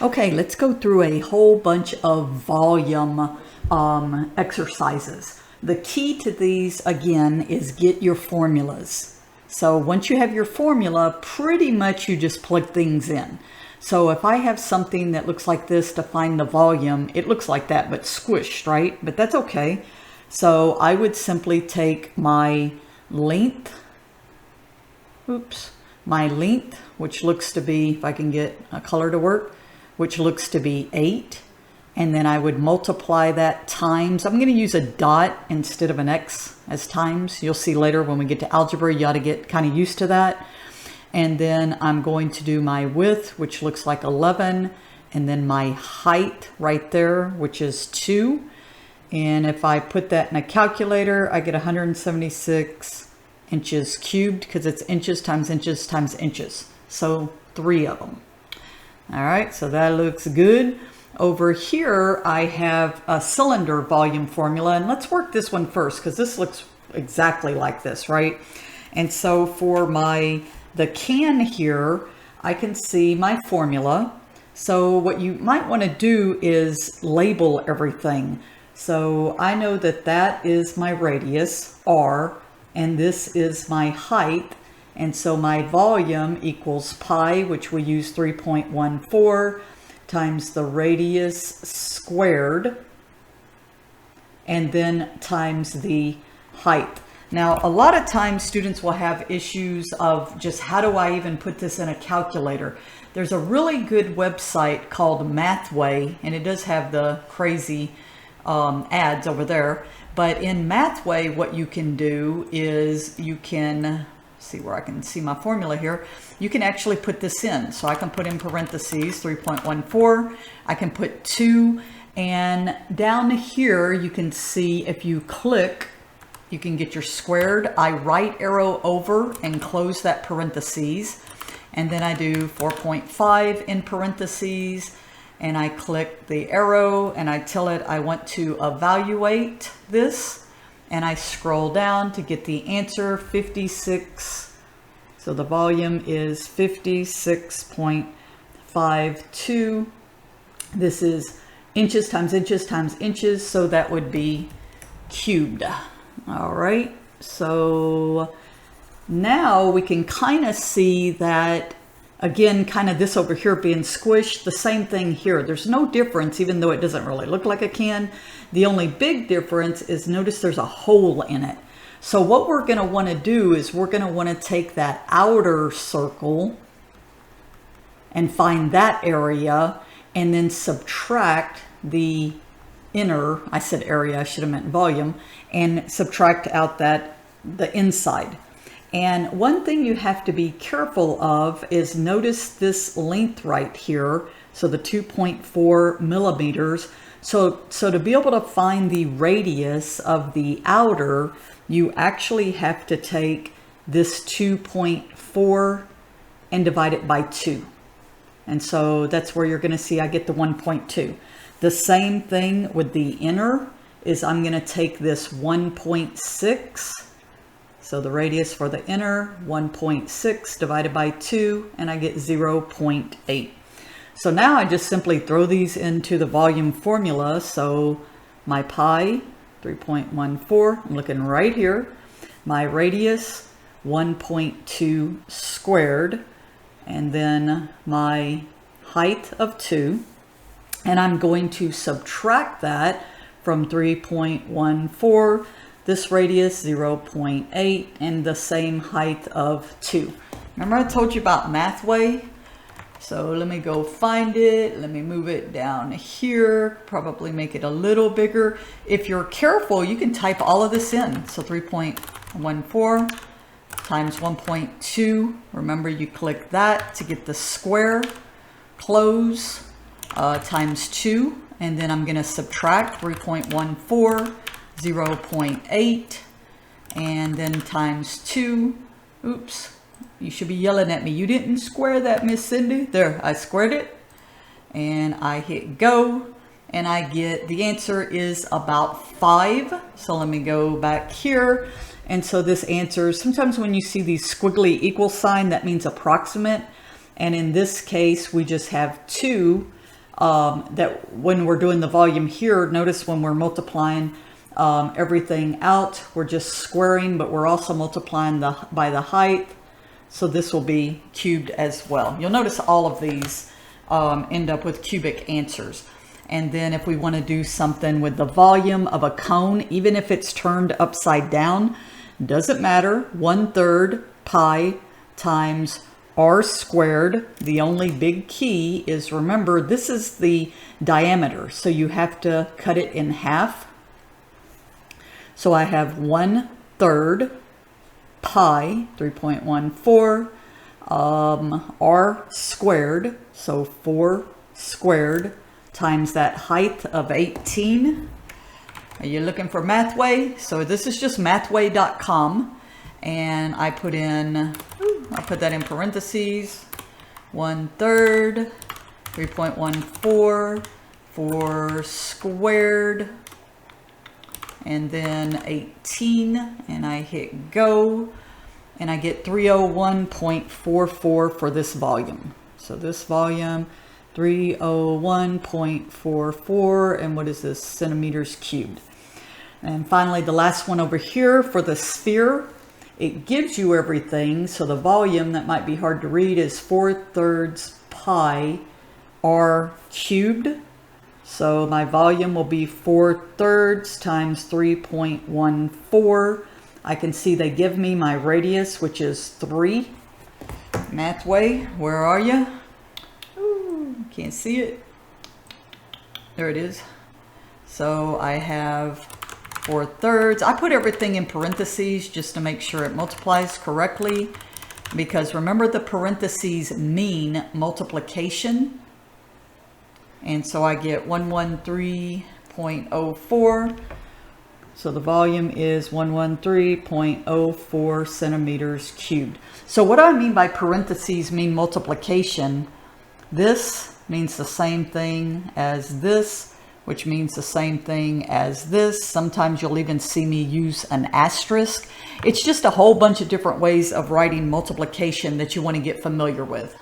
Okay, let's go through a whole bunch of volume exercises. The key to these, again, is get your formulas. So once you have your formula, pretty much you just plug things in. So if I have something that looks like this to find the volume, it looks like that, but squished, right? But that's okay. So I would simply take my length, which looks to be, if I can get a color to work, which looks to be 8. And then I would multiply that times, I'm going to use a dot instead of an X as times. You'll see later when we get to algebra, you ought to get kind of used to that. And then I'm going to do my width, which looks like 11. And then my height right there, which is 2. And if I put that in a calculator, I get 176 inches cubed because it's inches times inches times inches. So 3 of them. All right, so that looks good. Over here, I have a cylinder volume formula, and let's work this one first because this looks exactly like this, right? And so for the can here, I can see my formula. So what you might want to do is label everything. So I know that that is my radius, R, and this is my height. And so my volume equals pi, which we use 3.14, times the radius squared, and then times the height. Now, a lot of times students will have issues of just how do I even put this in a calculator? There's a really good website called Mathway, and it does have the crazy ads over there. But in Mathway, what you can do is you can see where I can see my formula here. You can actually put this in. So I can put in parentheses 3.14. I can put 2. And down here, you can see if you click, you can get your squared. I right arrow over and close that parentheses. And then I do 4.5 in parentheses. And I click the arrow and I tell it I want to evaluate this. And I scroll down to get the answer, 56. So the volume is 56.52. This is inches times inches times inches. So that would be cubed. All right. So now we can kind of see that, again, kind of this over here being squished, the same thing here. There's no difference, even though it doesn't really look like a can. The only big difference is notice there's a hole in it. So what we're going to want to do is we're going to want to take that outer circle and find that area and then subtract the inner, I said area, I should have meant volume, and subtract out the inside. And one thing you have to be careful of is notice this length right here. So the 2.4 millimeters. So to be able to find the radius of the outer, you actually have to take this 2.4 and divide it by 2. And so that's where you're going to see I get the 1.2. The same thing with the inner is I'm going to take this 1.6. So the radius for the inner, 1.6 divided by 2, and I get 0.8. So now I just simply throw these into the volume formula. So my pi, 3.14, I'm looking right here. My radius, 1.2 squared, and then my height of 2. And I'm going to subtract that from 3.14. This radius 0.8 and the same height of 2. Remember I told you about Mathway? So let me go find it. Let me move it down here. Probably make it a little bigger. If you're careful, you can type all of this in. So 3.14 times 1.2. Remember you click that to get the square. Close times 2. And then I'm going to subtract 3.14. 0.8 and then times 2. Oops, you should be yelling at me. You didn't square that, Miss Cindy. There, I squared it and I hit go and I get the answer is about 5. So let me go back here. And so this answer, sometimes when you see these squiggly equal sign, that means approximate. And in this case, we just have 2 that when we're doing the volume here, notice when we're multiplying everything out, we're just squaring, but we're also multiplying by the height. So this will be cubed as well. You'll notice all of these end up with cubic answers. And then if we want to do something with the volume of a cone, even if it's turned upside down, doesn't matter. 1/3 pi times r squared. The only big key is, remember, this is the diameter, so you have to cut it in half. So I have 1/3 pi, 3.14, r squared, so 4 squared, times that height of 18. Are you looking for Mathway? So this is just mathway.com, and I put that in parentheses, 1/3, 3.14, 4 squared, and then 18, and I hit go, and I get 301.44 for this volume. So this volume, 301.44, and what is this? Centimeters cubed. And finally, the last one over here for the sphere, it gives you everything. So the volume, that might be hard to read, is 4/3 pi r cubed. So my volume will be 4/3 times 3.14. I can see they give me my radius, which is 3. Mathway, where are you? Can't see it. There it is. So I have 4/3. I put everything in parentheses just to make sure it multiplies correctly, because remember, the parentheses mean multiplication. And so I get 113.04. So the volume is 113.04 centimeters cubed. So what do I mean by parentheses mean multiplication? This means the same thing as this, which means the same thing as this. Sometimes you'll even see me use an asterisk. It's just a whole bunch of different ways of writing multiplication that you want to get familiar with.